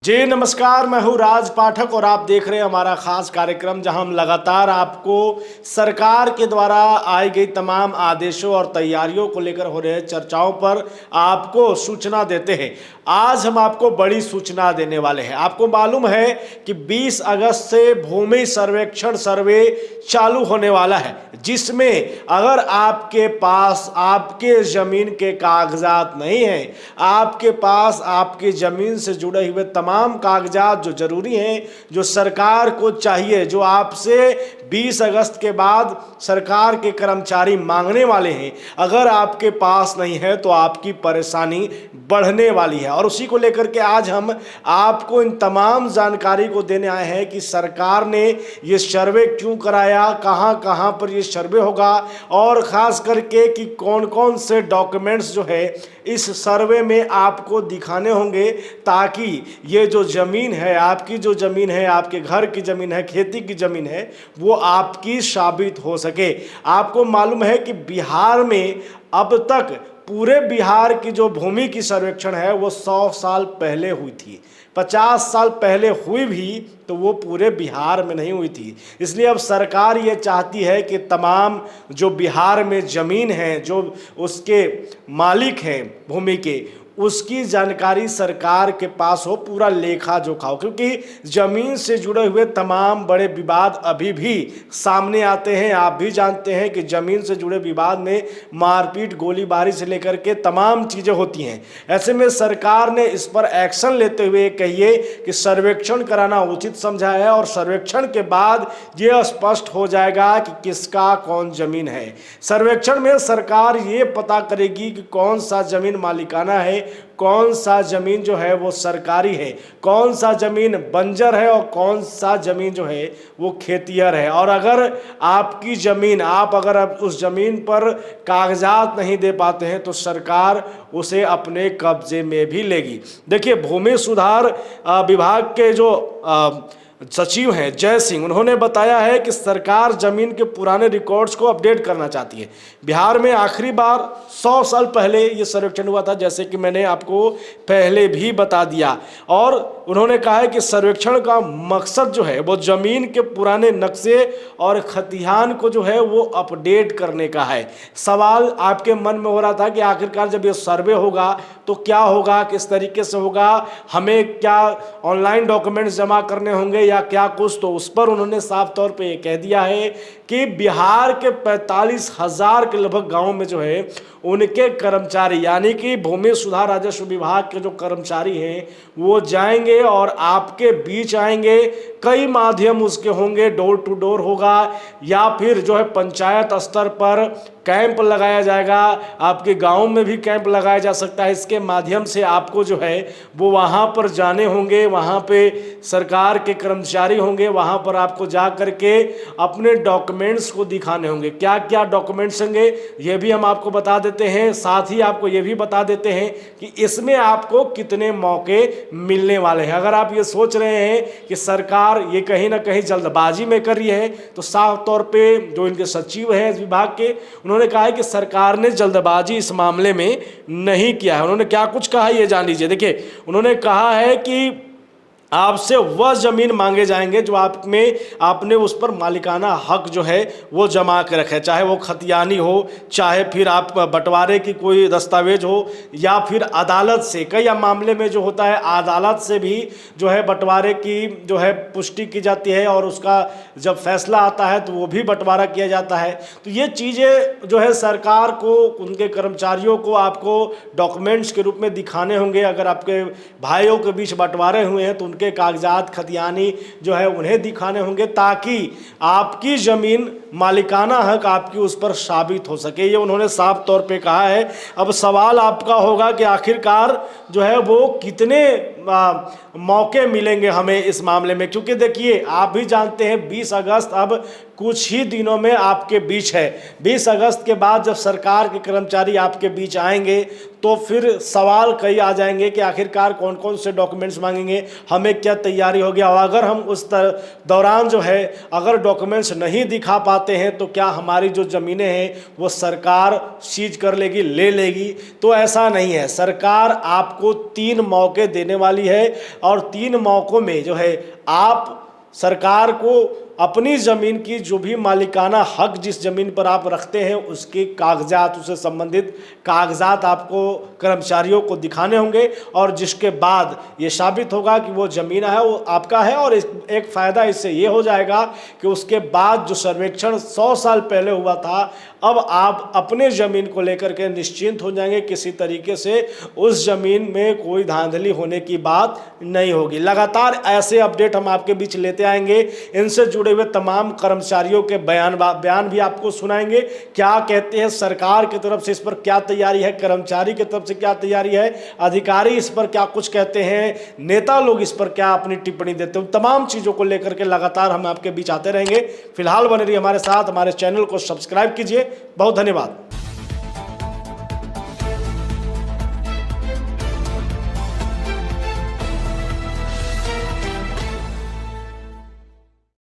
जी नमस्कार, मैं हूँ राज पाठक और आप देख रहे हैं हमारा खास कार्यक्रम जहां हम लगातार आपको सरकार के द्वारा आई गई तमाम आदेशों और तैयारियों को लेकर हो रहे चर्चाओं पर आपको सूचना देते हैं। आज हम आपको बड़ी सूचना देने वाले हैं। आपको मालूम है कि 20 अगस्त से भूमि सर्वेक्षण सर्वे चालू होने वाला है, जिसमें अगर आपके पास आपके ज़मीन के कागजात नहीं हैं, आपके पास आपकी ज़मीन से जुड़े हुए तमाम कागजात जो ज़रूरी हैं, जो सरकार को चाहिए, जो आपसे 20 अगस्त के बाद सरकार के कर्मचारी मांगने वाले हैं, अगर आपके पास नहीं है तो आपकी परेशानी बढ़ने वाली है। और उसी को लेकर के आज हम आपको इन तमाम जानकारी को देने आए हैं कि सरकार ने ये सर्वे क्यों कराया, कहां कहां पर ये सर्वे होगा और ख़ास करके कि कौन कौन से डॉक्यूमेंट्स जो है इस सर्वे में आपको दिखाने होंगे, ताकि ये जो ज़मीन है, आपकी जो ज़मीन है, आपके घर की ज़मीन है, खेती की ज़मीन है, वो आपकी साबित हो सके। आपको मालूम है कि बिहार में अब तक पूरे बिहार की जो भूमि की सर्वेक्षण है वो 100 साल पहले हुई थी, 50 साल पहले हुई भी तो वो पूरे बिहार में नहीं हुई थी। इसलिए अब सरकार ये चाहती है कि तमाम जो बिहार में ज़मीन है, जो उसके मालिक हैं भूमि के, उसकी जानकारी सरकार के पास हो, पूरा लेखा जोखा हो, क्योंकि ज़मीन से जुड़े हुए तमाम बड़े विवाद अभी भी सामने आते हैं। आप भी जानते हैं कि ज़मीन से जुड़े विवाद में मारपीट, गोलीबारी से लेकर के तमाम चीज़ें होती हैं। ऐसे में सरकार ने इस पर एक्शन लेते हुए कहिए कि सर्वेक्षण कराना उचित समझा है और सर्वेक्षण के बाद ये स्पष्ट हो जाएगा कि किसका कौन ज़मीन है। सर्वेक्षण में सरकार ये पता करेगी कि कौन सा ज़मीन मालिकाना है, कौन सा ज़मीन जो है वो सरकारी है, कौन सा ज़मीन बंजर है और कौन सा ज़मीन जो है वो खेतियर है। और अगर आपकी ज़मीन, आप अगर उस ज़मीन पर कागजात नहीं दे पाते हैं तो सरकार उसे अपने कब्जे में भी लेगी। देखिए, भूमि सुधार विभाग के जो सचिव हैं जय सिंह, उन्होंने बताया है कि सरकार जमीन के पुराने रिकॉर्ड्स को अपडेट करना चाहती है। बिहार में आखिरी बार 100 साल पहले ये सर्वेक्षण हुआ था, जैसे कि मैंने आपको पहले भी बता दिया। और उन्होंने कहा है कि सर्वेक्षण का मकसद जो है वो ज़मीन के पुराने नक्शे और खतिहान को जो है वो अपडेट करने का है। सवाल आपके मन में हो रहा था कि आखिरकार जब ये सर्वे होगा तो क्या होगा, किस तरीके से होगा, हमें क्या ऑनलाइन डॉक्यूमेंट्स जमा करने होंगे या क्या कुछ, तो उस पर उन्होंने साफ तौर पे ये कह दिया है कि बिहार के 45,000 के लगभग गांव में जो है उनके कर्मचारी, यानी कि भूमि सुधार राजस्व विभाग के जो कर्मचारी हैं वो जाएंगे और आपके बीच आएंगे। कई माध्यम उसके होंगे, डोर टू डोर होगा या फिर जो है पंचायत स्तर पर कैंप लगाया जाएगा, आपके गांव में भी कैंप लगाया जा सकता है। इसके माध्यम से आपको जो है वो वहाँ पर जाने होंगे, वहाँ पे सरकार के कर्मचारी होंगे, वहाँ पर आपको जा करके अपने डॉक्यूमेंट्स को दिखाने होंगे। क्या क्या डॉक्यूमेंट्स होंगे ये भी हम आपको बता देते हैं, साथ ही आपको ये भी बता देते हैं कि इसमें आपको कितने मौके मिलने वाले हैं। अगर आप ये सोच रहे हैं कि सरकार ये कहीं ना कहीं जल्दबाजी में कर रही है, तो साफ तौर पे जो इनके सचिव हैं इस विभाग के, उन्होंने कहा है कि सरकार ने जल्दबाजी इस मामले में नहीं किया है। उन्होंने क्या कुछ कहा ये जान लीजिए। देखिए, उन्होंने कहा है कि आपसे वह ज़मीन मांगे जाएंगे जो आपने उस पर मालिकाना हक जो है वो जमा के रखे, चाहे वो खतियानी हो, चाहे फिर आप बंटवारे की कोई दस्तावेज हो, या फिर अदालत से, कई मामले में जो होता है अदालत से भी जो है बंटवारे की जो है पुष्टि की जाती है और उसका जब फैसला आता है तो वो भी बंटवारा किया जाता है। तो ये चीज़ें जो है सरकार को, उनके कर्मचारियों को आपको डॉक्यूमेंट्स के रूप में दिखाने होंगे। अगर आपके भाइयों के बीच बंटवारे हुए हैं तो के कागजात, खतियानी जो है उन्हें दिखाने होंगे, ताकि आपकी ज़मीन मालिकाना हक आपकी उस पर साबित हो सके। ये उन्होंने साफ तौर पे कहा है। अब सवाल आपका होगा कि आखिरकार जो है वो कितने मौके मिलेंगे हमें इस मामले में, क्योंकि देखिए आप भी जानते हैं 20 अगस्त अब कुछ ही दिनों में आपके बीच है। 20 अगस्त के बाद जब सरकार के कर्मचारी आपके बीच आएंगे तो फिर सवाल कई आ जाएंगे कि आखिरकार कौन कौन से डॉक्यूमेंट्स मांगेंगे, हमें क्या तैयारी होगी। और अगर हम उस दौरान जो है अगर डॉक्यूमेंट्स नहीं दिखा पाते हैं तो क्या हमारी जो ज़मीनें हैं वो सरकार सीज कर लेगी, ले लेगी? तो ऐसा नहीं है। सरकार आपको 3 मौके देने वाली वाली है और 3 मौकों में जो है आप सरकार को अपनी ज़मीन की जो भी मालिकाना हक जिस ज़मीन पर आप रखते हैं उसके कागजात, उससे संबंधित कागजात आपको कर्मचारियों को दिखाने होंगे और जिसके बाद ये साबित होगा कि वो ज़मीन है वो आपका है। और एक फ़ायदा इससे ये हो जाएगा कि उसके बाद जो सर्वेक्षण 100 साल पहले हुआ था, अब आप अपने ज़मीन को लेकर के निश्चिंत हो जाएंगे, किसी तरीके से उस ज़मीन में कोई धांधली होने की बात नहीं होगी। लगातार ऐसे अपडेट हम आपके बीच लेते आएंगे, इनसे जुड़े हुए तमाम कर्मचारियों के बयान भी आपको सुनाएंगे। क्या कहते हैं सरकार की तरफ से, इस पर क्या तैयारी है, कर्मचारी की तरफ से क्या तैयारी है, अधिकारी इस पर क्या कुछ कहते हैं, नेता लोग इस पर क्या अपनी टिप्पणी देते हैं, तमाम चीज़ों को लेकर के लगातार हम आपके बीच आते रहेंगे। फिलहाल बने रहिए हमारे साथ, हमारे चैनल को सब्सक्राइब कीजिए। बहुत धन्यवाद।